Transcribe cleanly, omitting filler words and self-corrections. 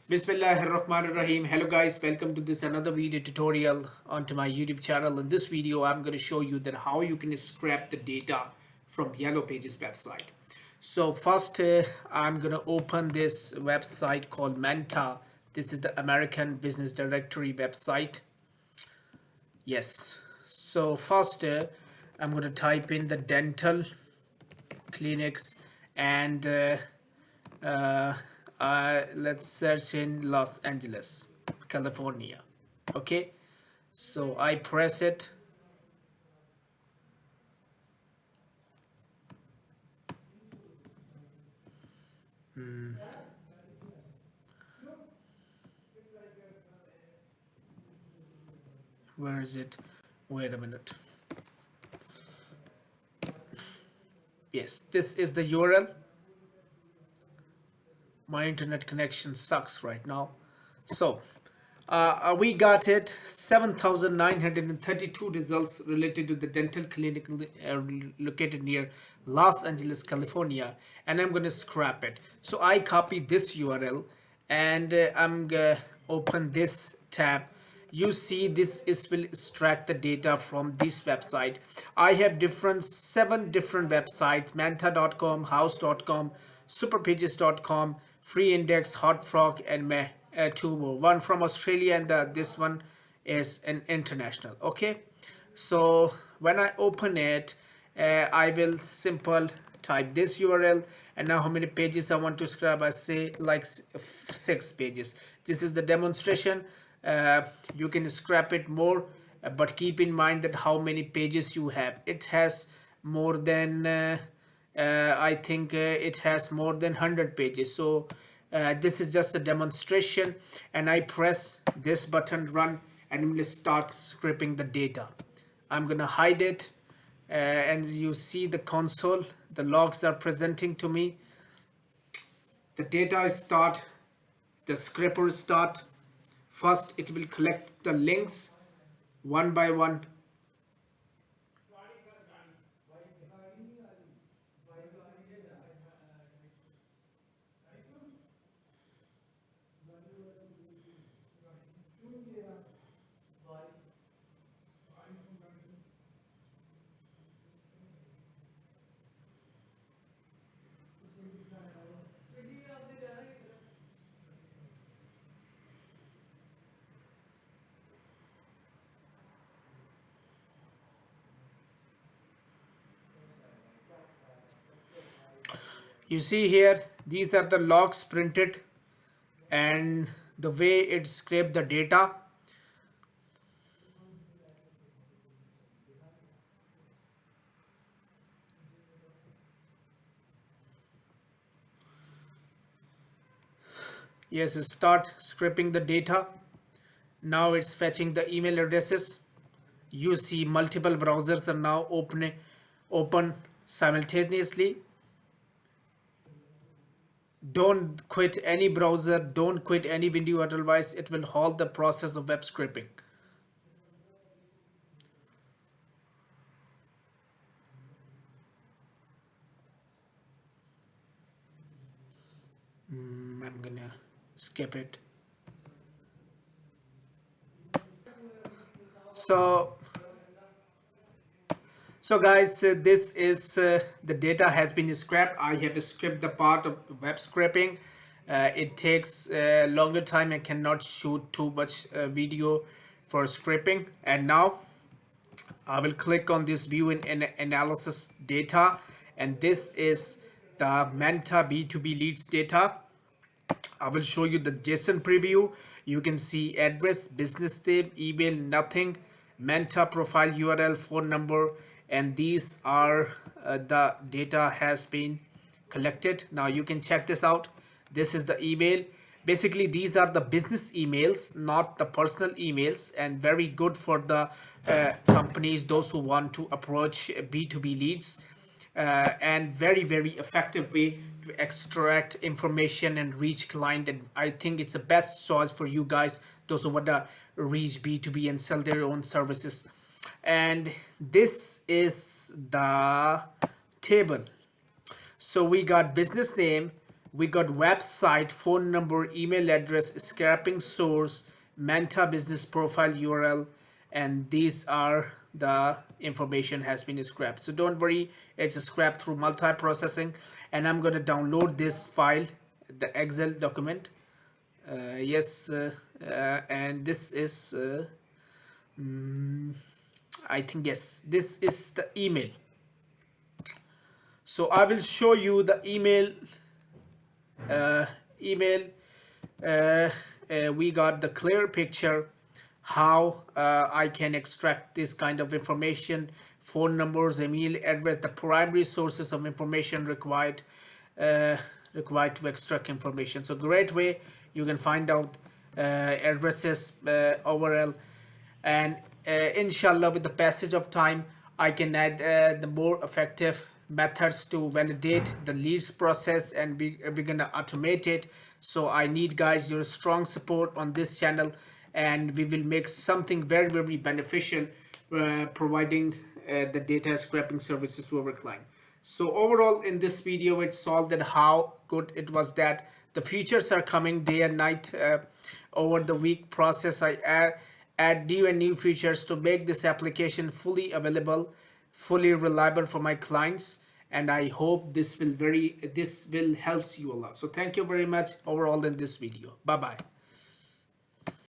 Bismillahirrahmanirrahim. Hello guys, welcome to this another video tutorial onto my YouTube channel. In this video, I'm going to show you that how you can scrap the data from Yellow Pages website. So first, I'm going to open this website called Manta. This is the American Business Directory website. Yes. So first, I'm going to type in the dental clinics and uh, let's search in Los Angeles, California. Okay, so I press it. Where is it? Wait a minute. Yes, this is the URL. My internet connection sucks right now. So we got it 7,932 results related to the dental clinic located near Los Angeles, California, and I'm going to scrap it. So I copy this URL and I'm going to open this tab. You see this will extract the data from this website. I have seven different websites: manta.com, house.com, superpages.com, free index, hot frog, and two more. One from Australia and this one is an international. Okay, so when I open it, I will simple type this URL, and now how many pages I want to scrap. I say like 6 pages. This is the demonstration. You can scrap it more, but keep in mind that how many pages you have. It has more than I think it has more than 100 pages. So this is just a demonstration, and I press this button, run, and I'm going to start scraping the data. I'm going to hide it, and you see the console, the logs are presenting to me. The data start, the scraper start. First it will collect the links one by one. You see here, these are the logs printed and the way it scraped the data. Yes, start scraping the data. Now it's fetching the email addresses. You see multiple browsers are now open simultaneously. Don't quit any browser, don't quit any window, otherwise it will halt the process of web scraping. I'm gonna skip it. So guys, this is the data has been scrapped. I have scrapped the part of web scraping. It takes longer time. I cannot shoot too much video for scraping. And now I will click on this view and analysis data, and this is the Manta B2B leads data. I will show you the JSON preview. You can see address, business name, email, nothing, Manta profile URL, phone number, and these are the data has been collected. Now you can check this out. This is the email. Basically, these are the business emails, not the personal emails, and very good for the companies, those who want to approach B2B leads. And very effective way to extract information and reach client, and I think it's the best choice for you guys, those who want to reach B2B and sell their own services. And this is the table. So we got business name, we got website, phone number, email address, scrapping source, Manta business profile URL, and these are the information has been scrapped. So don't worry, it's scrapped through multi-processing, and I'm going to download this file, the Excel document. Yes, and this is I think, yes, this is the email. So I will show you the email. uh, email we got the clear picture how I can extract this kind of information, phone numbers, email address, the primary sources of information required to extract information. So great way you can find out addresses overall, and inshallah with the passage of time I can add the more effective methods to validate the leads process, and we're gonna automate it. So I need, guys, your strong support on this channel, and we will make something very, very beneficial providing the data scraping services to our client. So overall in this video it solved that how good it was that the features are coming day and night. Over the week process I add new and new features to make this application fully available, fully reliable for my clients, and I hope this will help you a lot. So thank you very much overall in this video. Bye bye.